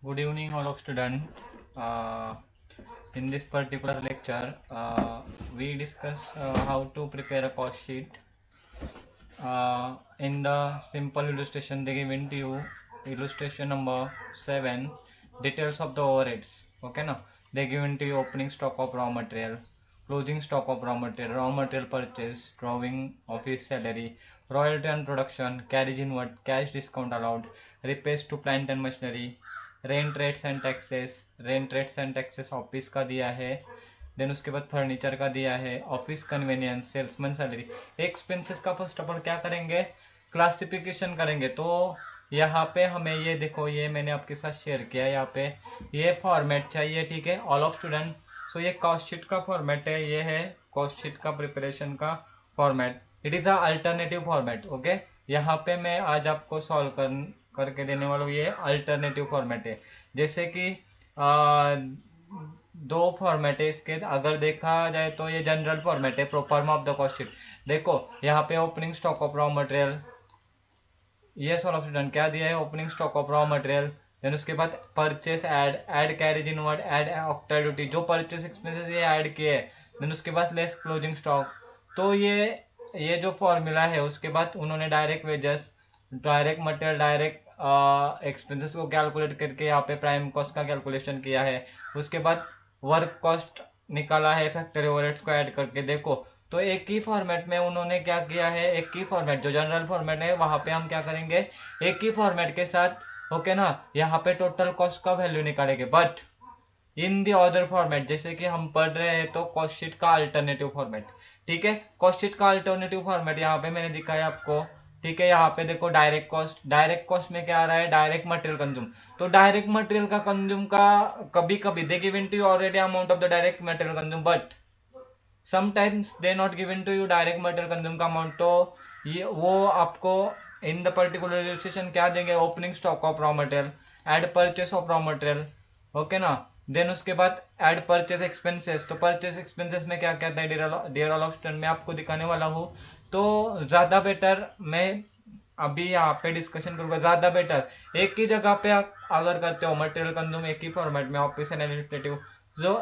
Good evening, all of students. In this particular lecture, we discuss how to prepare a cost sheet. In the simple illustration they given to you, illustration number 7, details of the overheads. Okay, now they given to you opening stock of raw material, closing stock of raw material purchase, drawing office salary, royalty on production, carriage inward, cash discount allowed, repairs to plant and machinery, rent rates and taxes office का दिया है। Then उसके बाद furniture का दिया है, office convenience, salesman salary. Expenses का first of all क्या करेंगे, क्लासिफिकेशन करेंगे। तो यहाँ पे हमें ये देखो, ये मैंने आपके साथ शेयर किया है, यहाँ पे ये फॉर्मेट चाहिए, ठीक है ऑल ऑफ स्टूडेंट। सो ये कॉस्ट शीट का फॉर्मेट है, ये है कॉस्ट शीट का प्रिपरेशन का format. It is a alternative format. Okay, यहाँ पे मैं आज आपको सॉल्व करके देने वाला हूँ। ये अल्टरनेटिव फॉर्मेट है, जैसे कि दो फॉर्मेट है इसके। अगर देखा जाए तो ये जनरल फॉर्मेट है, proforma of the cost sheet. देखो यहाँ पे opening stock of raw material, ये सॉल्व स्टूडेंट क्या दिया है, opening stock of raw material. Then उसके बाद purchase, add carriage inward, add octroi duty, जो परचेस एक्सपेंसेस ये ऐड किए हैं। देन उसके बाद लेस क्लोजिंग स्टॉक। तो ये जो फॉर्मूला है, उसके बाद उन्होंने direct wages, direct material, direct expenses को कैलकुलेट करके यहाँ पे प्राइम कॉस्ट का कैलकुलेशन किया है। उसके बाद वर्क कॉस्ट निकाला है फैक्ट्री ओवरहेड्स को ऐड करके। देखो तो एक ही फॉर्मेट में उन्होंने क्या किया है, एक ही फॉर्मेट जो जनरल फॉर्मेट है वहां पे हम क्या करेंगे, एक ही फॉर्मेट के साथ ओके ना, यहाँ पे टोटल कॉस्ट का वैल्यू निकालेंगे। But in the other format, जैसे कि हम पढ़ रहे हैं तो कॉस्ट शीट का अल्टरनेटिव फॉर्मेट, ठीक है। कॉस्ट शीट का अल्टरनेटिव फॉर्मेट यहाँ पे मैंने दिखाया आपको, ठीक है। यहाँ पे देखो डायरेक्ट कॉस्ट में क्या आ रहा है, डायरेक्ट मटेरियल कंज्यूम। तो डायरेक्ट मटेरियल का कंज्यूम का कभी कभी they given to you already amount of the direct material consume, but sometimes they not given to you direct material consume का अमाउंट। तो ये वो आपको इन द पर्टिकुलर इलस्ट्रेशन क्या देंगे, opening stock of raw material, add purchase of raw material, okay ना। Then उसके बाद एड परचेस एक्सपेंसेस। तो परचेस एक्सपेंसेस में क्या कहता है, डियर ऑल ऑफ स्टूडेंट, मैं आपको दिखाने वाला हूँ। तो ज्यादा बेटर मैं अभी यहाँ पे डिस्कशन करूंगा, ज्यादा बेटर एक ही जगह पे अगर करते हो मटेरियल कंज्यूम एक ही फॉर्मेट में, ऑफिस एंड एडमिनिस्ट्रेटिव, जो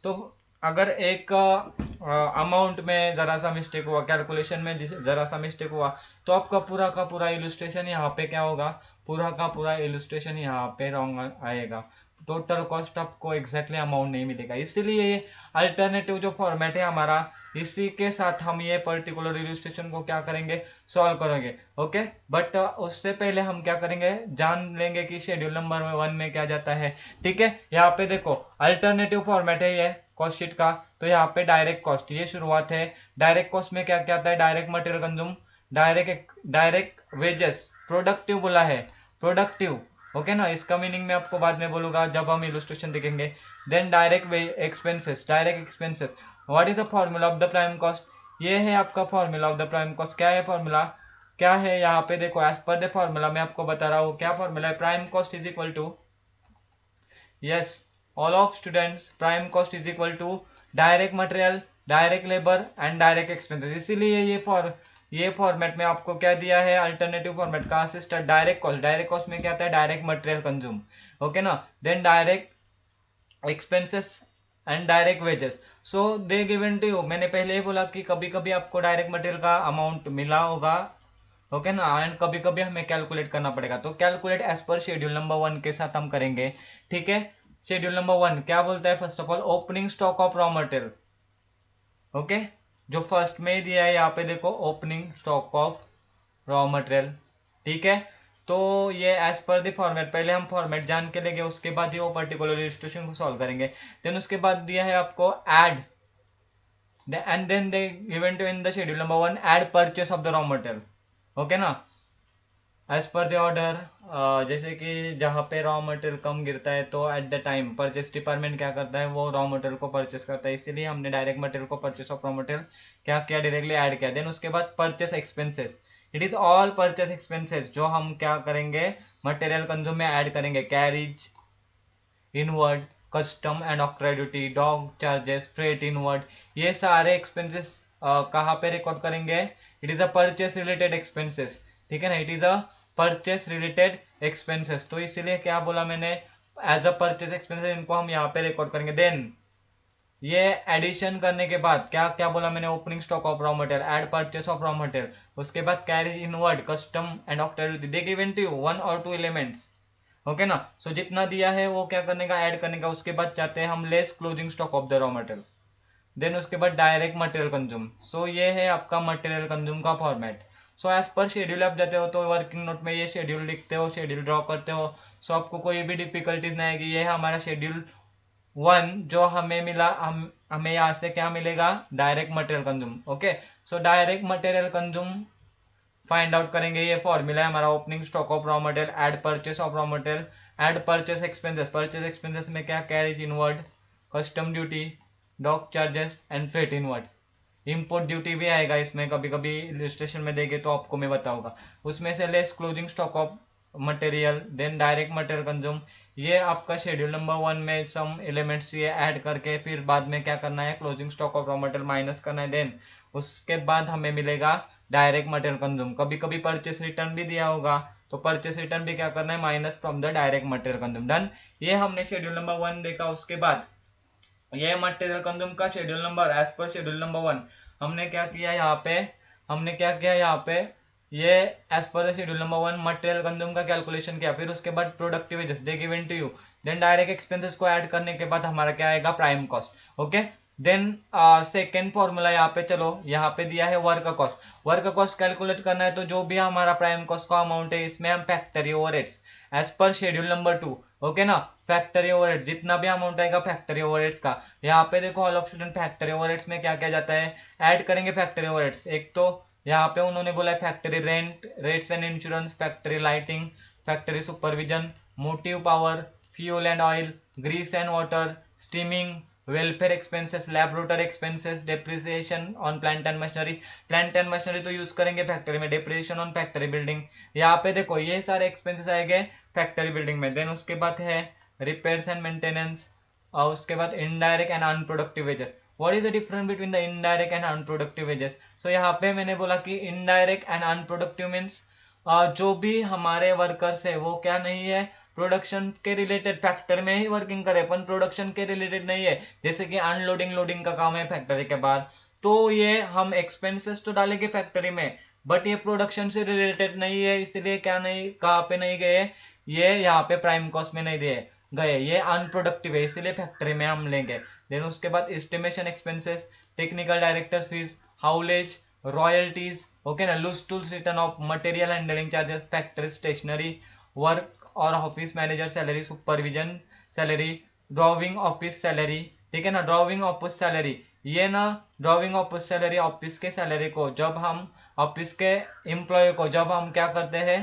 तो अगर एक अमाउंट में जरा सा मिस्टेक हुआ, कैलकुलेशन में जरा सा मिस्टेक हुआ, तो आपका पूरा का पूरा इलस्ट्रेशन यहाँ पे क्या होगा, पूरा का पूरा इलस्ट्रेशन यहाँ पे रॉन्ग आएगा। टोटल कॉस्ट आपको एग्जैक्टली अमाउंट नहीं मिलेगा। इसीलिए ये अल्टरनेटिव जो फॉर्मेट है हमारा, इसी के साथ हम ये पर्टिकुलर इलस्ट्रेशन को क्या करेंगे, सॉल्व करेंगे। ओके, बट उससे पहले हम क्या करेंगे, जान लेंगे कि शेड्यूल नंबर 1 में क्या जाता है, ठीक है। यहाँ पे देखो अल्टरनेटिव फॉर्मेट है ये कॉस्ट शीट का। तो यहाँ पे डायरेक्ट कॉस्ट, ये शुरुआत है। डायरेक्ट कॉस्ट में क्या क्या आता है, direct material consume, direct wages, productive बोला है, प्रोडक्टिव, ओके ना। इसका मीनिंग मैं आपको बाद में बोलूंगा जब हम इलस्ट्रेशन देखेंगे। Then direct expenses, what is the formula of the prime cost, ये है आपका formula of the prime cost. क्या है फॉर्मूला, क्या है यहाँ पे देखो, एज पर द फॉर्मूला मैं आपको बता रहा हूँ क्या फॉर्मूला है। Prime cost is equal to, yes all of students, prime cost is equal to direct material, direct labour and direct expenses. इसीलिए ये फॉर्मेट में आपको क्या दिया है, अल्टरनेटिव फॉर्मेट का असिस्टेंट डायरेक्ट कॉस्ट में क्या आता है, डायरेक्ट मटेरियल कंज्यूम, ओके ना। Then direct expenses and direct wages. So they given to you, मैंने पहले ही बोला कि कभी कभी आपको डायरेक्ट मटेरियल का अमाउंट मिला होगा, ओके ना, एंड कभी कभी हमें कैलकुलेट करना पड़ेगा। तो calculate as per schedule number 1 के साथ हम करेंगे, ठीक है। शेड्यूल नंबर 1 क्या बोलता है, first of all opening stock of raw material, okay, जो फर्स्ट में ही दिया है यहाँ पे देखो, opening stock of raw material, ठीक है। तो ये एज पर द फॉर्मेट, पहले हम फॉर्मेट जान के लेंगे, उसके बाद ही वो पर्टिकुलर इलस्ट्रेशन को सॉल्व करेंगे। देन उसके बाद दिया है आपको add, and then they given to in the schedule number 1 add purchase of the raw material, okay ना, एज पर द ऑर्डर। जैसे कि जहाँ पे रॉ मटेरियल कम गिरता है तो at the time purchase department क्या करता है, वो रॉ मटेरियल को परचेस करता है। इसीलिए हमने डायरेक्ट मटेरियल को परचेस ऑफ रॉ मटेरियल क्या किया, डायरेक्टली ऐड किया। देन उसके बाद purchase expenses, it is all purchase expenses जो हम क्या करेंगे, मटेरियल कंज्यूम में ऐड करेंगे। Carriage inward, custom and ऑक्ट्रा duty, dog charges, freight inward, ये सारे एक्सपेंसेस कहाँ पे रिकॉर्ड करेंगे, it is a purchase related expenses, ठीक है ना। It is a purchase related expenses, तो इसीलिए क्या बोला मैंने, एज अ परचेस एक्सपेंसेस इनको हम यहाँ पे रिकॉर्ड करेंगे। देन ये एडिशन करने के बाद क्या क्या बोला मैंने, opening stock of raw material, add purchase of raw material, उसके बाद carry inward custom and octroi duty, they given to you 1 और 2 एलिमेंट्स, ओके ना। सो जितना दिया है वो क्या करने का, ऐड करने का। उसके बाद चाहते हैं हम less closing stock of the raw material, then उसके बाद डायरेक्ट मटेरियल कंज्यूम। सो ये है आपका मटेरियल कंज्यूम का format. So as per schedule आप जाते हो तो वर्किंग नोट में ये शेड्यूल लिखते हो, शेड्यूल ड्रॉ करते हो। सो आपको कोई भी डिफिकल्टीज नहीं आएगी। ये है हमारा शेड्यूल 1 जो हमें मिला, हमें यहाँ से क्या मिलेगा, direct material consume. Okay, so direct material consume find out करेंगे। ये फॉर्मूला है हमारा, opening stock of raw material, add purchase of raw material, add purchase expenses, purchase expenses में क्या, carriage inward, custom duty, dock charges and freight inward. Import duty भी आएगा इसमें, कभी कभी इलस्ट्रेशन में देंगे तो आपको मैं बताऊंगा। उसमें से less closing stock of material, then direct material consume. ये आपका शेड्यूल नंबर 1 में सम एलिमेंट्स ये ऐड करके फिर बाद में क्या करना है, closing stock of raw material minus करना है। देन उसके बाद हमें मिलेगा डायरेक्ट मटेरियल कंज्यूम। कभी कभी परचेस रिटर्न भी दिया होगा तो परचेस रिटर्न भी क्या करना है, minus from the direct material consume. Done, ये हमने शेड्यूल नंबर 1 देखा। उसके बाद ये मटेरियल कंज्यूम का schedule number, as per schedule number 1 हमने क्या किया यहाँ पे, हमने क्या किया यहाँ पे, ये as per the schedule number 1 material consume का कैलकुलेशन किया। फिर उसके बाद productive wages they given to you, then direct expenses को ऐड करने के बाद हमारा क्या आएगा, prime cost. Okay, then second formula यहाँ पे, चलो यहाँ पे दिया है work cost. Work cost calculate करना है तो जो भी हमारा प्राइम कॉस्ट का अमाउंट है इसमें हम factory overheads as per schedule number 2, okay ना। फैक्टरी ओवरहेड जितना भी अमाउंट आएगा फैक्टरी ओवरहेड्स का, यहाँ पे देखो all of student factory overheads में क्या क्या जाता है, ऐड करेंगे फैक्टरी ओवरहेड्स। एक तो यहाँ पे उन्होंने बोला है factory rent, rates and insurance, factory lighting, factory supervision, motive power, fuel and oil, grease and water, steaming, welfare expenses, laboratory expenses, depreciation on plant and machinery. Plant and machinery तो use करेंगे factory में, depreciation on factory building. यहाँ पे देखो ये सारे expenses आएंगे factory building में। देन उसके बाद है रिपेयर्स एंड मेंटेनेंस, और उसके बाद indirect and unproductive wages. What is the difference between the indirect and unproductive wages? So यहाँ पे मैंने बोला कि इनडायरेक्ट एंड अनप्रोडक्टिव मीन्स जो भी हमारे वर्कर्स है वो क्या नहीं है, प्रोडक्शन के रिलेटेड फैक्टरी में ही वर्किंग करे, अपन प्रोडक्शन के रिलेटेड नहीं है। जैसे कि अनलोडिंग लोडिंग का काम है फैक्टरी के बाहर, तो ये हम एक्सपेंसेस तो डालेंगे फैक्टरी में, बट ये प्रोडक्शन से रिलेटेड नहीं है, इसलिए क्या नहीं, कहाँ पे नहीं गए, ये यहाँ पे प्राइम कॉस्ट में नहीं दिए गए, ये अनप्रोडक्टिव है इसलिए फैक्टरी में हम लेंगे। देन उसके बाद estimation expenses, technical director fees, haulage, royalties, okay ना, loose tools, return of material handling charges, factory stationery, work और office manager salary, supervision salary, driving office salary, ठीक है ना। ड्राइविंग ऑफिस सैलरी, ये ना ड्राइविंग ऑफिस सैलरी ऑफिस के salary को, जब हम ऑफिस के एम्प्लॉय को जब हम क्या करते हैं,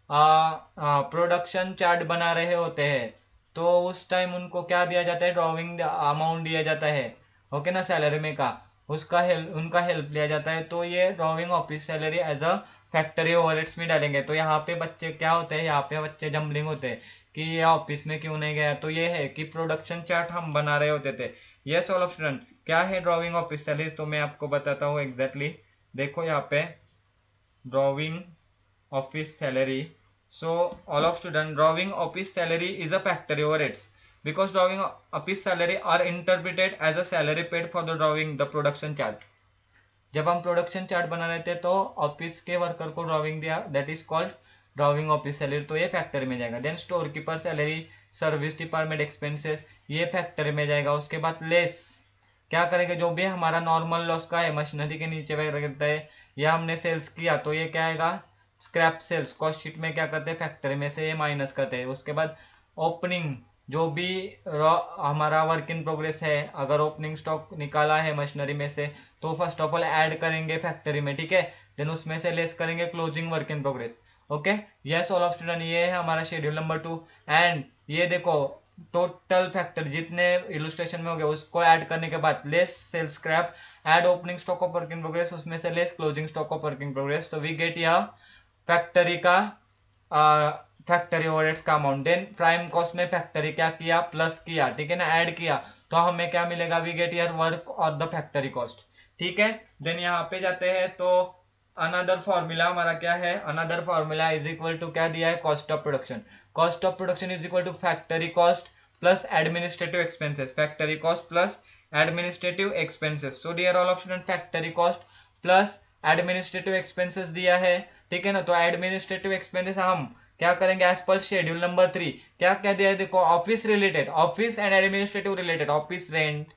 प्रोडक्शन चार्ट बना रहे होते हैं तो उस टाइम उनको क्या दिया जाता है, ड्राइविंग अमाउंट दिया जाता है, ओके ना, सैलरी में का उसका उनका हेल्प लिया जाता है। तो ये driving office salary as a factory overheads में डालेंगे। तो यहाँ पे बच्चे क्या होते हैं, यहाँ पे बच्चे जम्बलिंग होते हैं कि ये ऑफिस में क्यों नहीं गया, तो ये है कि प्रोडक्शन चार्ट हम बना रहे होते थे। यस ऑल ऑफ स्टूडेंट, क्या है ड्राइविंग ऑफिस सैलरी, तो मैं आपको बताता हूँ एग्जैक्टली। देखो यहाँ पे driving office salary, so all of student, drawing office salary is a factory overheads because drawing office salary are interpreted as a salary paid for the drawing the production chart। जब हम production chart बना रहे थे तो office के worker को drawing दिया, that is called drawing office salary, तो ये फैक्टरी में जाएगा। Then store keeper salary, service department expenses, ये फैक्टरी में जाएगा। उसके बाद लेस क्या करेंगे, जो भी हमारा नॉर्मल लॉस का है मशीनरी के नीचे वगैरह गिरता है या हमने सेल्स किया तो ये क्या आएगा, स्क्रैप सेल्स। कॉस्ट शीट में क्या करते हैं, फैक्टरी में से ये माइनस करते हैं। उसके बाद ओपनिंग, जो भी हमारा वर्क इन प्रोग्रेस है, अगर ओपनिंग स्टॉक निकाला है मशीनरी में से तो फर्स्ट ऑफ ऑल ऐड करेंगे फैक्टरी में, ठीक है। देन उसमें से लेस करेंगे closing work in progress. Okay, yes all of student, ये है हमारा शेड्यूल नंबर 2। एंड ये देखो टोटल फैक्टर जितने इलस्ट्रेशन में हो गए उसको ऐड करने के बाद less sale scrap, add opening stock of work in progress, उसमें से less closing stock of work in progress, तो वी गेट या फैक्टरी का फैक्टरी ओवरहेड्स का अमाउंट। देन प्राइम कॉस्ट में फैक्टरी क्या किया, प्लस किया, ठीक है ना, ऐड किया, तो हमें क्या मिलेगा, वी गेट यर वर्क और द फैक्टरी कॉस्ट, ठीक है। देन यहाँ पे जाते हैं तो अनदर फॉर्मूला हमारा क्या है, another formula is equal to क्या दिया है, cost of production. Cost of production is equal to factory cost plus administrative expenses, factory cost plus administrative expenses. So dear all of student, factory cost plus administrative expenses दिया है, ठीक है ना। तो administrative expenses हम क्या करेंगे, as per schedule number 3 क्या क्या दिया है, देखो office related, office and administrative related, office rent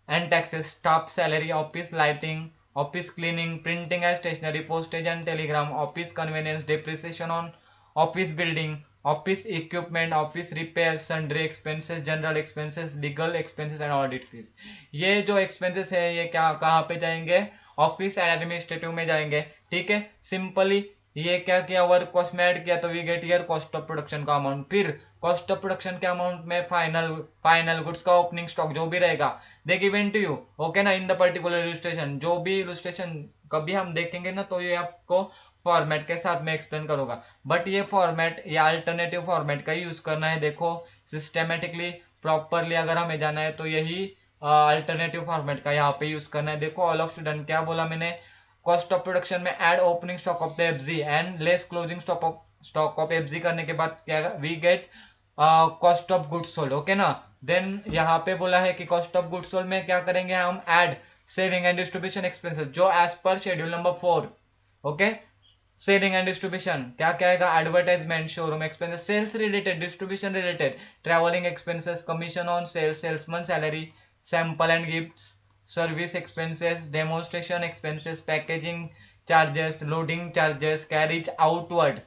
and taxes, staff salary, office lighting, office cleaning, printing and stationery, postage and telegram, office convenience, depreciation on office building, office equipment, office repair, sundry expenses, general expenses, legal expenses and audit fees. ये जो expenses है ये क्या कहाँ पे जाएंगे, office and administrative में जाएंगे, ठीक है। सिंपली ये क्या किया, वर्क कॉस्ट में ऐड किया, तो we get here cost of production का अमाउंट। फिर कॉस्ट ऑफ प्रोडक्शन के अमाउंट में फाइनल गुड्स का ओपनिंग स्टॉक जो भी रहेगा they given to you, okay ना, इन द पर्टिकुलर इलस्ट्रेशन। जो भी इलस्ट्रेशन कभी हम देखेंगे ना, तो ये आपको फॉर्मेट के साथ में एक्सप्लेन करूंगा, बट ये फॉर्मेट या अल्टरनेटिव फॉर्मेट का यूज करना है। देखो सिस्टेमेटिकली प्रॉपरली अगर हमें जाना है तो यही अल्टरनेटिव फॉर्मेट का यहाँ पे यूज करना है। देखो ऑल ऑफ स्टूडेंट क्या बोला मैंने, कॉस्ट ऑफ प्रोडक्शन में add opening stock of the FG and less closing stock of FG करने के बाद क्या we get cost of goods sold, okay ना। देन यहाँ पे बोला है कि कॉस्ट ऑफ गुड्स सोल्ड में क्या करेंगे हम, add selling and distribution expenses जो as per schedule number 4, okay. Selling and distribution क्या क्या आएगा, advertisement, showroom expenses, sales related, distribution related, travelling expenses, commission on sales, salesman salary, sample and gifts, service expenses, demonstration expenses, packaging charges, loading charges, carriage outward,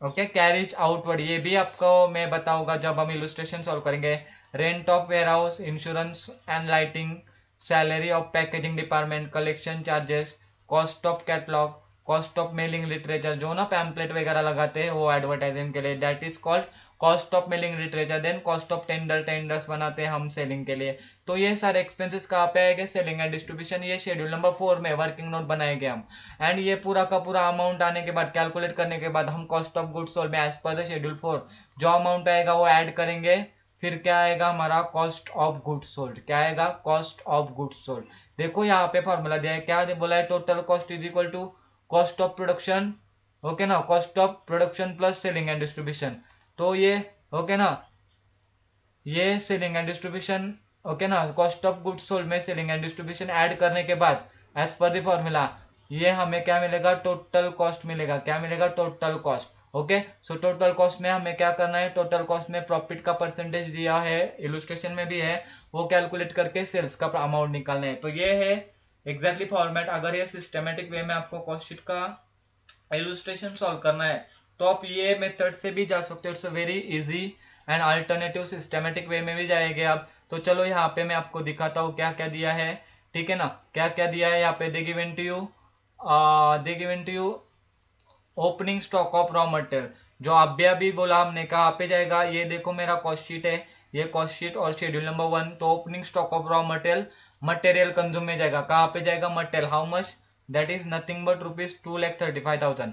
okay, carriage outward ये भी आपको मैं बताऊंगा जब हम इलस्ट्रेशन सॉल्व करेंगे। Rent of warehouse, insurance and lighting, salary of packaging department, collection charges, cost of catalogue, cost of mailing literature, जो ना पैम्पलेट वगैरह लगाते हैं वो एडवर्टाइजिंग के लिए, that is called cost of mailing literature. Then cost of tenders बनाते हैं हम सेलिंग के लिए। तो ये सारे एक्सपेंसेस कहाँ पे आएंगे, सेलिंग एंड डिस्ट्रीब्यूशन, ये शेड्यूल नंबर 4 में वर्किंग नोट बनाएंगे हम। एंड ये पूरा का पूरा अमाउंट आने के बाद, कैलकुलेट करने के बाद हम कॉस्ट ऑफ गुड्स सोल्ड में एज पर द शेड्यूल 4 जो अमाउंट आएगा वो ऐड करेंगे। फिर क्या आएगा हमारा, कॉस्ट ऑफ गुड्स सोल्ड। क्या आएगा, कॉस्ट ऑफ गुड्स सोल्ड। देखो यहाँ पे फॉर्मूला दिया है, क्या बोला है, total cost is equal to cost of production, okay ना, cost of production plus selling and distribution. तो ये ओके ना, ये सेलिंग एंड डिस्ट्रीब्यूशन, ओके ना, कॉस्ट ऑफ गुड्स सोल्ड में सेलिंग एंड डिस्ट्रीब्यूशन ऐड करने के बाद एज पर द फॉर्मूला ये हमें क्या मिलेगा, टोटल कॉस्ट मिलेगा। क्या मिलेगा, total cost, okay. So total cost में हमें क्या करना है, टोटल कॉस्ट में प्रॉफिट का परसेंटेज दिया है, इलस्ट्रेशन में भी है, वो कैलकुलेट करके सेल्स का अमाउंट निकालना है। तो ये है एग्जैक्टली फॉर्मेट। अगर ये सिस्टमेटिक वे में आपको कॉस्ट शीट का इलस्ट्रेशन सॉल्व करना है तो आप ये मेथड से भी जा सकते हो, it's very easy and alternative systematic way में भी जाएंगे आप। तो चलो यहाँ पे मैं आपको दिखाता हूँ क्या क्या दिया है, ठीक है ना, क्या क्या दिया है यहाँ पे। They given to you opening stock of raw material, जो अभी बोला हमने कहाँ पे जाएगा, ये देखो मेरा कॉस्ट शीट है, ये कॉस्ट शीट और शेड्यूल नंबर 1। तो opening stock of raw material consume में जाएगा, कहाँ पे जाएगा, material, how much, that is nothing but rupees 2,35,000,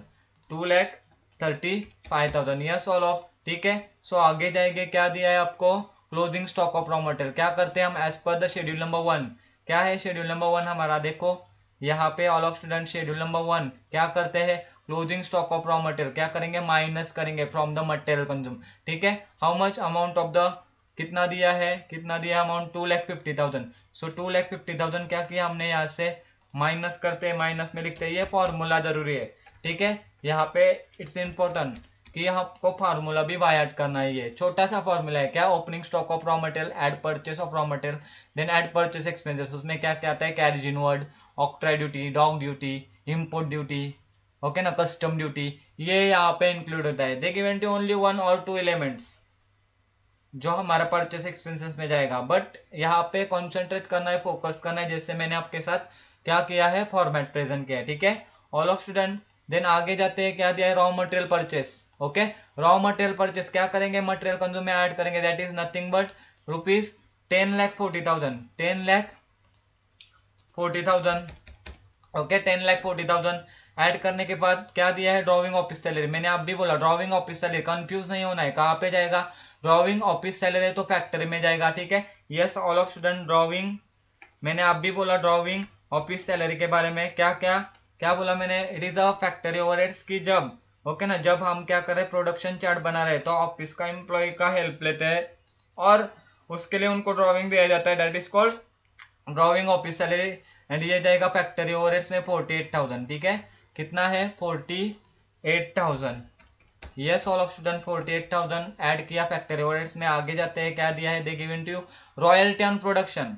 2,35,000, yes all of, ठीक है। सो आगे जाएंगे, क्या दिया है आपको, closing stock of raw material. क्या करते हैं हम, as per the schedule number 1, क्या है शेड्यूल नंबर 1 हमारा, देखो यहाँ पे all of student schedule number 1 क्या करते हैं, closing stock of raw material क्या करेंगे, माइनस करेंगे फ्रॉम द मटेरियल कंज्यूम, ठीक है। How much, amount of the, कितना दिया है अमाउंट, 2,50,000। सो 2,50,000 क्या किया हमने, यहाँ से माइनस करते हैं, माइनस में लिखते हैं, ये फॉर्मूला जरूरी है, ठीक है। यहाँ पे इट्स इंपॉर्टेंट कि आपको फार्मूला भी बाय ऐड करना है। ये छोटा सा फार्मूला है, क्या, opening stock of raw material, add purchase of raw material, then add purchase expenses, उसमें क्या क्या आता है, carriage inward, octroi duty, dock duty, import duty, okay ना, कस्टम ड्यूटी, ये यहाँ पे इंक्लूड होता है। दे गिवन टू ओनली 1 और 2 एलिमेंट्स जो हमारा परचेस एक्सपेंसेस में जाएगा, बट यहाँ पे कॉन्सेंट्रेट करना है, फोकस करना है, जैसे मैंने आपके साथ क्या किया है, फॉर्मेट प्रेजेंट किया है, ठीक है ऑल ऑफ स्टूडेंट। देन आगे जाते हैं, क्या दिया है, raw material purchase, okay. Raw material purchase क्या करेंगे, मटेरियल कंज्यूम में ऐड करेंगे, that is nothing but rupees 10,40,000, 10,40,000, okay, 10,40,000 add करने के बाद क्या दिया है, ड्रॉइंग ऑफिस सैलरी। मैंने आप भी बोला ड्रॉइंग ऑफिस सैलरी, कंफ्यूज नहीं होना है, कहाँ पे जाएगा, ड्रॉइंग ऑफिस सैलरी तो फैक्ट्री में जाएगा, ठीक है, yes all of student. Drawing, मैंने आप भी बोला ड्रॉइंग ऑफिस सैलरी के बारे में, क्या क्या क्या बोला मैंने, it is a factory overheads की जब ओके ना, जब हम क्या कर रहे हैं प्रोडक्शन चार्ट बना रहे हैं तो ऑफिस का एम्प्लॉय का हेल्प लेते हैं और उसके लिए उनको ड्राइंग दिया जाता है, that is called drawing office salary. And ये जाएगा फैक्ट्री ओवरहेड्स में 48,000, ठीक है, कितना है 48,000। Yes all of student 48,000 add किया फैक्ट्री ओवरहेड्स में। आगे जाते हैं, क्या दिया है, they given to you royalty on production,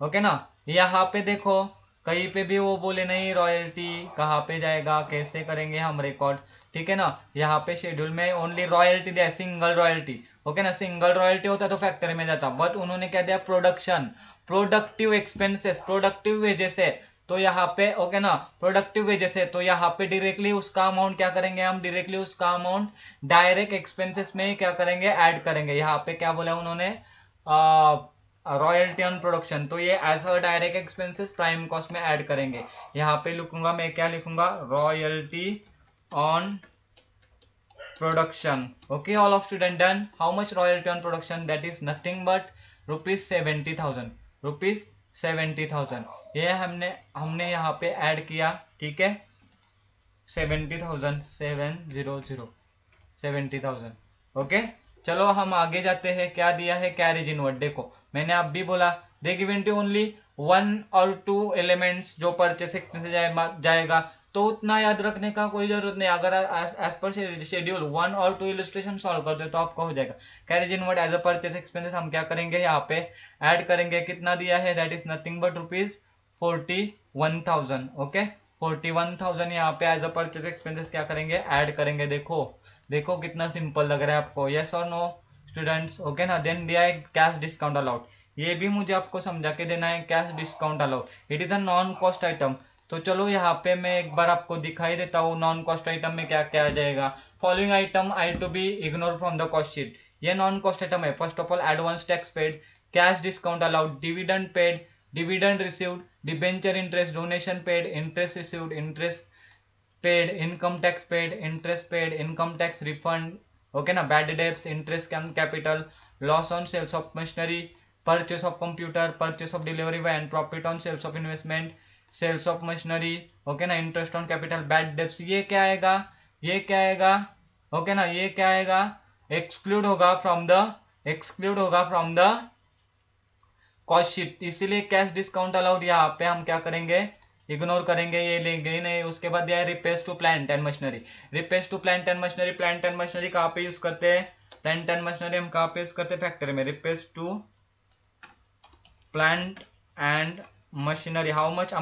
okay ना। यहाँ पे देखो कहीं पे भी वो बोले नहीं रॉयल्टी कहाँ पे जाएगा, कैसे करेंगे हम रिकॉर्ड, ठीक है ना। यहाँ पे शेड्यूल में ओनली रॉयल्टी दिया, सिंगल रॉयल्टी, ओके ना। सिंगल रॉयल्टी होता तो फैक्ट्री में जाता, बट उन्होंने क्या दिया, production, productive expenses, productive wages है तो यहाँ पे ओके ना, प्रोडक्टिव वेजेस है तो यहाँ पे डायरेक्टली उसका अमाउंट क्या करेंगे हम, डायरेक्टली उसका अमाउंट डायरेक्ट एक्सपेंसेस में क्या करेंगे, ऐड करेंगे। यहाँ पे क्या बोला उन्होंने, रॉयल्टी ऑन प्रोडक्शन, तो ये as a direct expenses prime cost में ऐड करेंगे। यहाँ पे लिखूंगा मैं, क्या लिखूंगा, royalty on production, okay all of student done. How much royalty on production, that is nothing but ₹70,000, ₹70,000। ये हमने यहाँ पे ऐड किया, ठीक है, 70,000, 70,000, ओके। चलो हम आगे जाते हैं, क्या दिया है, कैरेज इनवर्ड। देखो मैंने अब भी बोला दे गिवन टू ओनली 1 और 2 एलिमेंट्स जो परचेस से जाएगा, तो उतना याद रखने का कोई जरूरत नहीं। अगर एज पर शेड्यूल 1 और 2 इलस्ट्रेशन सॉल्व करते हो तो आपका हो जाएगा। Carriage inward as a purchase expenses हम क्या करेंगे, यहाँ पे ऐड करेंगे, कितना दिया है, that is nothing but ₹41,000, okay. 41,000 यहाँ पे एज अ परचेस एक्सपेंसेस क्या करेंगे, ऐड करेंगे। देखो देखो कितना सिंपल लग रहा है आपको, यस और नो स्टूडेंट्स, ओके ना। देन दिया है कैश डिस्काउंट अलाउड, ये भी मुझे आपको समझा के देना है, cash discount allowed, it is a non cost item. तो चलो यहाँ पे मैं एक बार आपको दिखाई देता हूँ नॉन कॉस्ट आइटम में क्या क्या आ जाएगा। Following item I to be ignore from the cost sheet, ये नॉन कॉस्ट आइटम है। First of all advance tax paid, cash discount allowed, dividend paid, dividend received, debenture interest, donation paid, interest received, interest paid, income tax paid, interest paid, income tax refund, okay ना, bad debts, interest capital, loss on sales of machinery, purchase of computer, purchase of delivery van, profit on sales of investment, sales of machinery, okay ना, interest on capital, bad debts, ये क्या आएगा, ये क्या आएगा, okay ना, ये क्या आएगा, एक्सक्लूड होगा फ्रॉम द कॉस्ट शीट, इसीलिए कैश डिस्काउंट अलाउड यहाँ पे हम क्या करेंगे, इग्नोर करेंगे, ये लेंगे नहीं। उसके बाद दिया है repairs to plant and machinery, repairs to plant and machinery, plant and machinery कहाँ पे यूज करते हैं, प्लांट एंड मशीनरी हम कहाँ पे यूज करते हैं, फैक्ट्री में। Repairs to plant and machinery, how much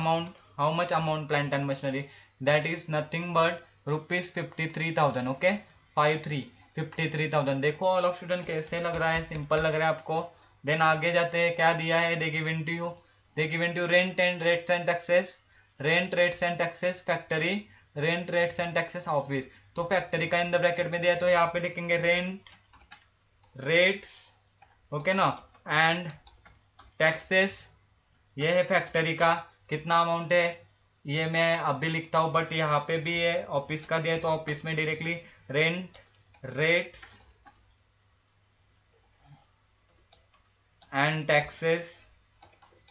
amount plant and machinery, that is nothing but ₹53,000, okay 53,000। देखो ऑल ऑफ स्टूडेंट कैसे लग रहा है, सिंपल लग रहा है आपको। देन आगे जाते हैं, क्या दिया है, they given to rent and rates and taxes, rent rates and taxes factory, rent rates and taxes office. तो फैक्ट्री का इन द ब्रैकेट में दिया है तो यहाँ पे लिखेंगे रेंट रेट्स, ओके ना, एंड टैक्सेस, ये है फैक्ट्री का, कितना अमाउंट है ये मैं अभी लिखता हूँ, बट यहाँ पे भी है ऑफिस का दिया है तो ऑफिस में directly rent rates and taxes,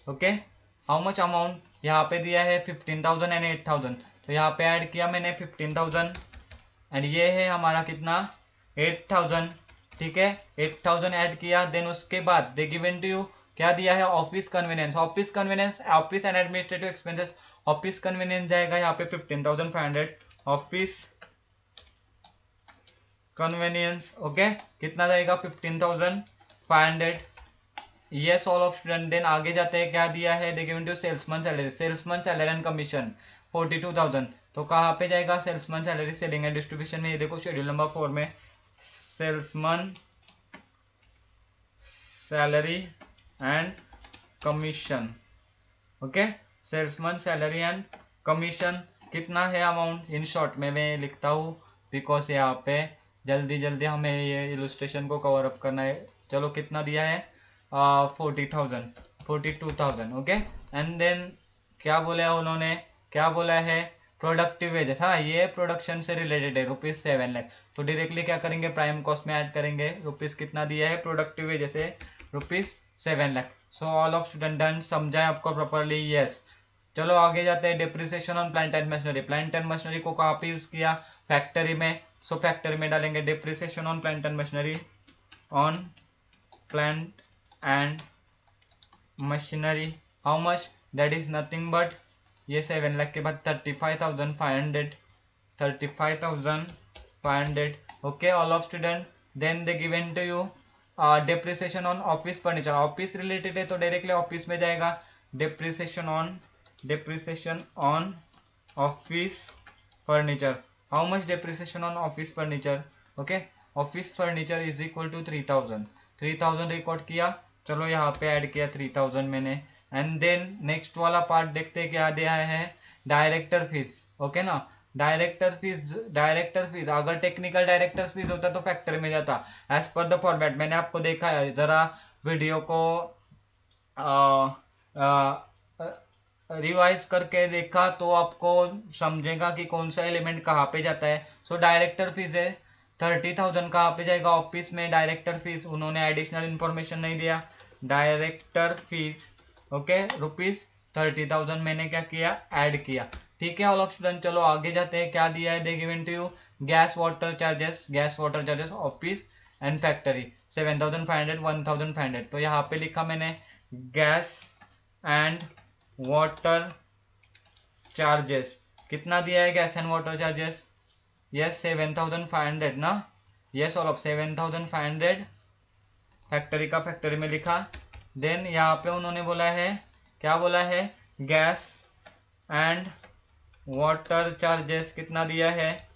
okay. How much amount यहाँ पे दिया है 15,000 एंड 8,000, तो यहाँ पे ऐड किया मैंने 15,000 एंड ये है हमारा कितना 8,000, ठीक है, 8,000 ऐड किया। देन उसके बाद दे गिवन टू यू क्या दिया है, office convenience, office and administrative expenses, office convenience जाएगा यहाँ पे 15,500, ऑफिस कन्वीनियंस, ओके, कितना जाएगा 15,500। Yes all of student. Then आगे जाते हैं, क्या दिया है, they given to salesman salary and commission 42,000, तो कहाँ पे जाएगा, salesman salary selling and distribution में। ये देखो शेड्यूल नंबर 4 में salesman salary and commission, okay, salesman salary and commission कितना है अमाउंट, इन शॉर्ट में मैं लिखता हूँ बिकॉज यहाँ पे जल्दी जल्दी हमें ये इलस्ट्रेशन को कवर अप करना है। चलो कितना दिया है 42,000, ओके। एंड देन क्या बोला है उन्होंने, क्या बोला है, प्रोडक्टिव वेजेस, हाँ ये प्रोडक्शन से रिलेटेड है, ₹7 लाख, तो डायरेक्टली क्या करेंगे, प्राइम कॉस्ट में ऐड करेंगे। रुपीज कितना दिया है, प्रोडक्टिव वेजेस है ₹7 lakh. So all of student done, समझाए आपको प्रॉपरली, यस चलो आगे जाते हैं, depreciation on plant and machinery. Plant and machinery को कहाँ पे यूज किया, फैक्ट्री में, सो फैक्ट्री में डालेंगे depreciation on plant and machinery, on plant and machinery, how much, that is nothing but ये 7 लाख के बाद 35,500, 35,500, okay all of student. Then they given to you depreciation on office furniture, office related है तो directly office में जाएगा, depreciation on office furniture, how much depreciation on office furniture, okay office furniture is equal to 3000 record किया, चलो यहाँ पे add किया 3000 मैंने। एंड देन नेक्स्ट वाला पार्ट देखते हैं क्या दिया है, डायरेक्टर फीस, ओके ना, डायरेक्टर फीस अगर टेक्निकल डायरेक्टर फीस होता तो फैक्ट्री में जाता, एज पर द फॉर्मेट। मैंने आपको देखा है, जरा वीडियो को रिवाइज करके देखा तो आपको समझेगा कि कौन सा एलिमेंट कहाँ पे जाता है। सो डायरेक्टर फीस है 30,000, कहाँ पे जाएगा, ऑफिस में डायरेक्टर फीस, उन्होंने एडिशनल इंफॉर्मेशन नहीं दिया, डायरेक्टर फीस, ओके रुपीज 30,000 मैंने क्या किया, ऐड किया, ठीक है ऑल ऑफ स्टूडेंट। चलो आगे जाते हैं, क्या दिया है, they given to you gas water charges office and factory 7,500 1,500, तो यहाँ पे लिखा मैंने गैस एंड वाटर चार्जेस, कितना दिया है gas and water charges, yes 7,500 ना, यस ऑल ऑफ 7,500 फैक्ट्री का फैक्ट्री में लिखा। देन यहाँ पे उन्होंने बोला है, क्या बोला है, गैस एंड वाटर चार्जेस कितना दिया है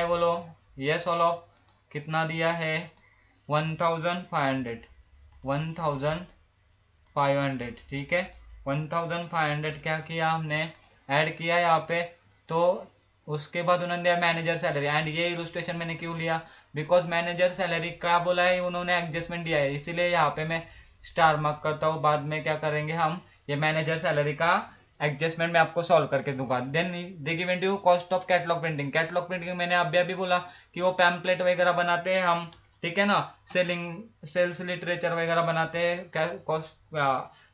बोलो, यस ऑल ऑफ कितना दिया है 1,500, ठीक है 1,500 क्या किया हमने, ऐड किया यहाँ पे। तो उसके बाद उन्होंने दिया मैनेजर सैलरी, एंड ये इलस्ट्रेशन मैंने क्यों लिया, बिकॉज मैनेजर सैलरी क्या बोला है, उन्होंने एडजस्टमेंट दिया है, इसीलिए यहाँ पे मैं स्टार मार्क करता हूँ। बाद में क्या करेंगे हम, ये मैनेजर सैलरी का एडजस्टमेंट मैं आपको सॉल्व करके दूंगा। Then they given to you cost of catalogue printing, catalogue printing मैंने अभी बोला कि वो पैम्पलेट वगैरह बनाते हैं हम, ठीक है ना, सेल्स लिटरेचर वगैरह बनाते हैं, कॉस्ट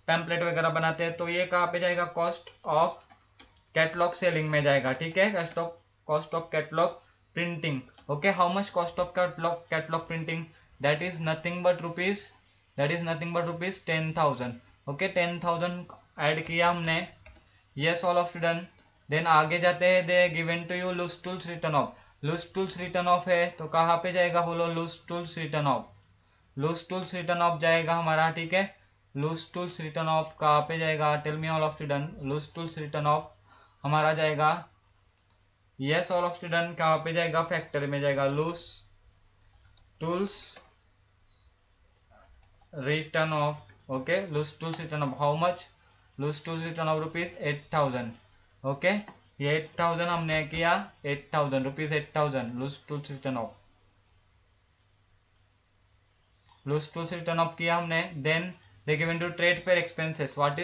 पैम्पलेट वगैरह बनाते हैं, तो ये कहाँ पे जाएगा, कॉस्ट ऑफ कैटलॉग सेलिंग में जाएगा, ठीक है, cost of catalogue printing, okay how much cost of catalogue printing, that is nothing but rupees 10,000, okay 10,000 add किया हमने, yes all of student. Then आगे जाते हैं, they given to you loose tools return off है, तो कहाँ पे जाएगा बोलो, लूज टूल्स रिटर्न ऑफ जाएगा हमारा, ठीक है, लूज टूल्स रिटर्न ऑफ कहाँ पे जाएगा, tell me all of student, loose tools return off हमारा जाएगा, यस ऑल ऑफ स्टूडेंट कहाँ पे जाएगा, फैक्ट्री में जाएगा, loose tools return off, okay loose tools return off how much, loose tools return off rupees 8,000, okay ये 8,000 हमने किया, 8,000 rupees 8,000 loose tools return off किया हमने। Then they given to trade fair expenses, what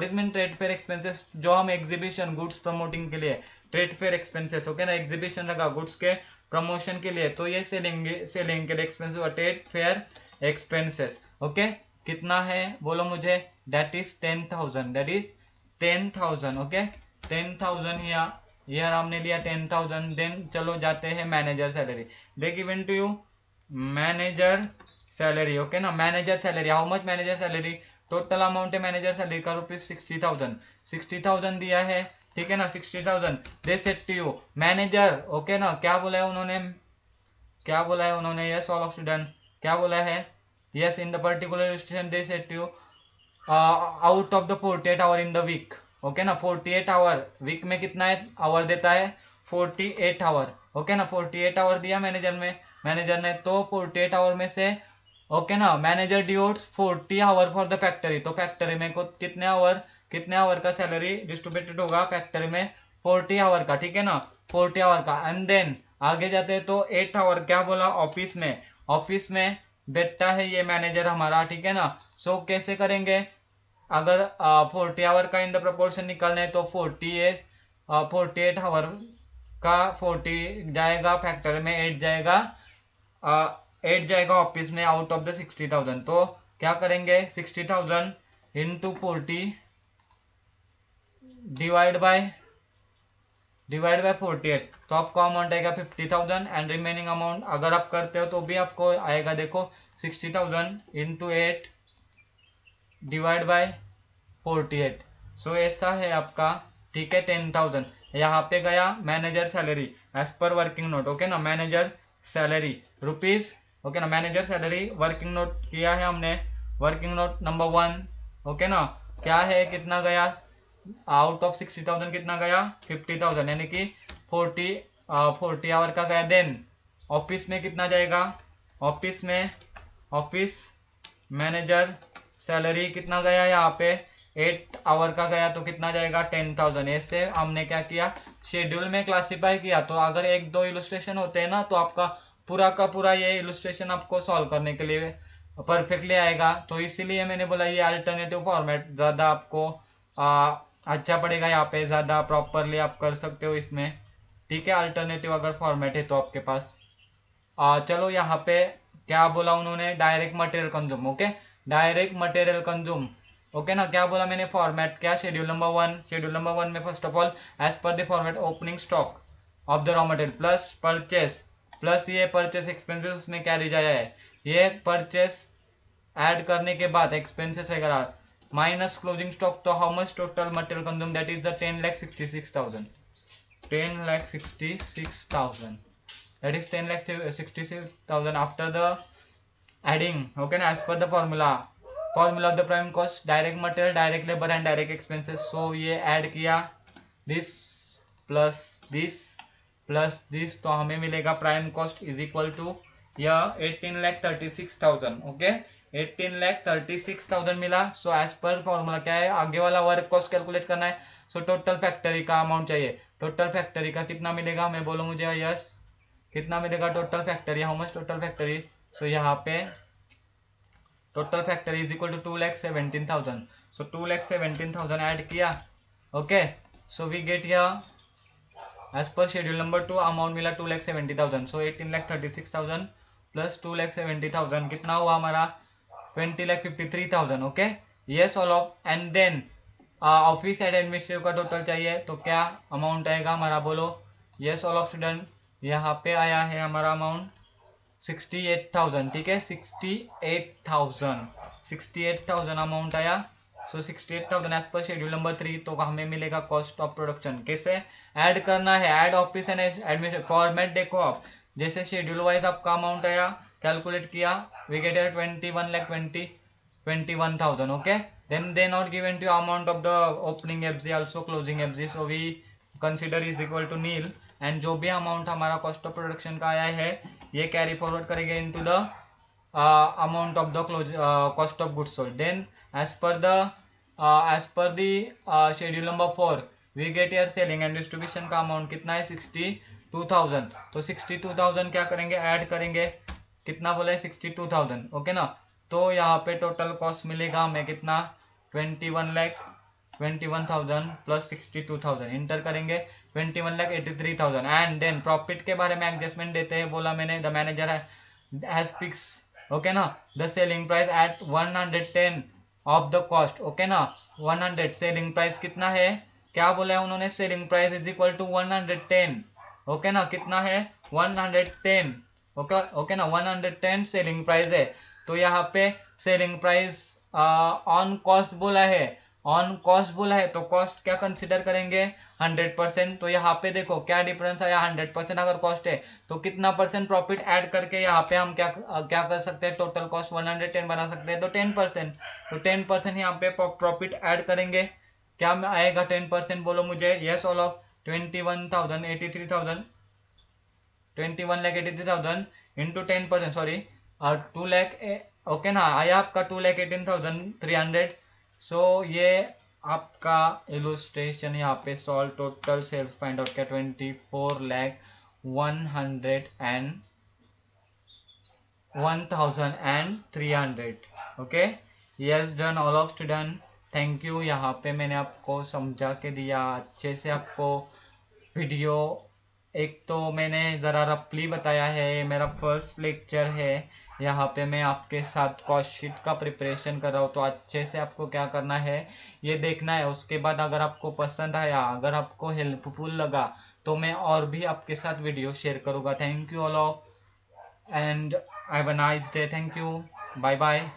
is mean trade fair expenses, जो हम exhibition goods promoting के लिए trade fair expenses, okay ना, एग्जीबिशन लगा गुड्स के प्रमोशन के लिए, तो ये सेलिंग के लिए expenses, trade fair expenses, okay कितना है बोलो मुझे, दैट इज 10,000, ओके 10,000 हियर हमने लिया 10,000। देन चलो जाते हैं manager salary, they given to you manager salary, okay ना, manager salary how much, manager salary total amount है मैनेजर सैलरी का रुपीज 60,000 दिया है, ठीक है ना 60,000। They said to you manager, okay ना, क्या बोला है उन्होंने, यस ऑल ऑफ स्टूडेंट क्या बोला है, yes in the particular station they said to you out of the 48 hour in the week, okay ना 48 आवर वीक में कितना है आवर देता है 48 आवर, ओके ना 48 आवर दिया मैनेजर ने, तो 48 आवर में से, ओके ना, manager devotees 40 hour for the factory, तो फैक्ट्री में को कितने आवर का सैलरी डिस्ट्रीब्यूटेड होगा, फैक्ट्री में 40 आवर का, ठीक है ना 40 आवर का। एंड देन आगे जाते हैं तो 8 आवर क्या बोला, ऑफिस में बैठता है ये मैनेजर हमारा, ठीक है ना। सो कैसे करेंगे, अगर 40 आवर का इन द प्रोपोर्शन निकालना है तो 48 आवर का 40 जाएगा फैक्ट्री में, 8 जाएगा ऑफिस में आउट ऑफ द 60,000, तो क्या करेंगे 60,000 इंटू 40 डिवाइड बाय 48, तो आपको अमाउंट आएगा 50,000 एंड रिमेनिंग अमाउंट अगर आप करते हो तो भी आपको आएगा देखो 60,000 इंटू 8 डिवाइड बाय 48। सो ऐसा है आपका, ठीक है। 10,000 यहाँ पे गया manager salary as per working note, okay ना। मैनेजर सैलरी रुपीज, ओके ना। मैनेजर सैलरी वर्किंग नोट किया है हमने, वर्किंग नोट नंबर 1, ओके ना। क्या है, कितना गया आउट ऑफ 60,000, कितना गया 50,000, यानी कि 40 आवर का गया। देन ऑफिस में कितना जाएगा, ऑफिस में ऑफिस मैनेजर सैलरी कितना गया यहाँ पे 8 आवर का गया, तो कितना जाएगा 10,000। ऐसे हमने क्या किया, शेड्यूल में क्लासिफाई किया। तो अगर एक दो इलस्ट्रेशन होते हैं ना तो आपका पूरा का पूरा ये इलस्ट्रेशन आपको सॉल्व करने के लिए परफेक्टली आएगा। तो इसीलिए मैंने बोला ये अल्टरनेटिव फॉर्मेट ज्यादा आपको अच्छा पड़ेगा, यहाँ पे ज्यादा प्रॉपरली आप कर सकते हो इसमें, ठीक है। अल्टरनेटिव अगर फॉर्मेट है तो आपके पास चलो यहाँ पे क्या बोला उन्होंने, direct material consume, okay. Direct material consume, okay ना। क्या बोला मैंने, फॉर्मेट क्या, शेड्यूल नंबर 1। शेड्यूल नंबर 1 में first of all as per the format opening stock of the raw material plus purchase, plus ये परचेस एक्सपेंसेस उसमें क्या दी जाए है, ये परचेस ऐड करने के बाद एक्सपेंसेस वगैरह माइनस क्लोजिंग स्टॉक। तो how much total material consume, that is the 10,66,000, 10,66,000, that is 10,66,000 after the adding, okay na, as per the formula of the prime cost, direct material, direct labor and direct expenses। so ये add किया this plus this तो हमें मिलेगा prime cost is equal to यह 18,36,000, okay. 18,36,000 मिला। सो as पर formula क्या है, आगे वाला वर्क कॉस्ट कैलकुलेट करना है। सो टोटल फैक्टरी का अमाउंट चाहिए, टोटल फैक्टरी का कितना मिलेगा, मैं बोलो मुझे यस कितना मिलेगा total factory, how much total factory. So यहाँ पे total factory is equal to 2,17,000। So 2,17,000 add किया, okay. So we get here as per schedule number 2 amount मिला 2,70,000। सो 18,36,000 प्लस 2,70,000 कितना हुआ हमारा 20,53,000, okay. Yes all of, and then office and administrative का total चाहिए, तो क्या अमाउंट आएगा हमारा, बोलो यस ऑल ऑफ स्टूडेंट। यहाँ पे आया है हमारा अमाउंट 68,000, ठीक है। 68,000 अमाउंट आया। So 68,000 as per schedule number 3। तो हमें मिलेगा कॉस्ट ऑफ प्रोडक्शन, कैसे ऐड करना है, add office and administrative format देखो आप, जैसे शेड्यूल वाइज आपका अमाउंट आया कैलकुलेट किया, we get 21,21,000, okay. then they not given to amount of the opening FG also closing FG, so we consider is equal to nil, and जो भी amount हमारा cost of production का आया है ये कैरी फॉरवर्ड करेंगे into the amount of the cost of goods sold. Then as per the schedule number 4 we get year selling and distribution का amount कितना है 62,000। तो 62,000 क्या करेंगे, ऐड करेंगे, कितना बोला है 62,000, ओके ना। तो यहाँ पे टोटल कॉस्ट मिलेगा हमें कितना 21,00,21,000 प्लस 62,000 इंटर करेंगे 21,83,000। एंड देन प्रॉफिट के बारे में एडजस्टमेंट देते हैं, बोला मैंने the manager has fix, okay ना, the selling price at 110 of the cost, okay ना। 100 सेलिंग प्राइस कितना है, क्या बोला है उन्होंने, selling price is equal to 110, okay ना। कितना है 110, ओके ना, 110 सेलिंग प्राइस है। तो यहाँ पे सेलिंग प्राइस ऑन कॉस्ट बोला है, ऑन कॉस्ट बोला है, तो कॉस्ट क्या कंसिडर करेंगे 100%। तो यहाँ पे देखो क्या डिफरेंस आया, 100% अगर कॉस्ट है तो कितना परसेंट प्रॉफिट ऐड करके यहाँ पे हम क्या कर सकते हैं, टोटल कॉस्ट 110 बना सकते हैं, तो 10%। तो 10% यहाँ पे प्रॉफिट ऐड करेंगे, क्या आएगा 10%, बोलो मुझे yes all of 21,83,000 into 10%, sorry 2 lakh, okay ना, आया आपका 2,18,300। सो ये आपका इलुस्ट्रेशन यहाँ पे solve, total sales find out क्या 24,01,300, okay. Yes done all of student, thank you. यहाँ पे मैंने आपको समझा के दिया अच्छे से, आपको वीडियो एक तो मैंने ज़रा रफली बताया है, ये मेरा फर्स्ट लेक्चर है। यहाँ पे मैं आपके साथ कॉस्ट शीट का प्रिपरेशन कर रहा हूँ, तो अच्छे से आपको क्या करना है ये देखना है। उसके बाद अगर आपको पसंद आया, अगर आपको हेल्पफुल लगा, तो मैं और भी आपके साथ वीडियो शेयर करूँगा। Thank you all of and have a nice day. Thank you, bye bye.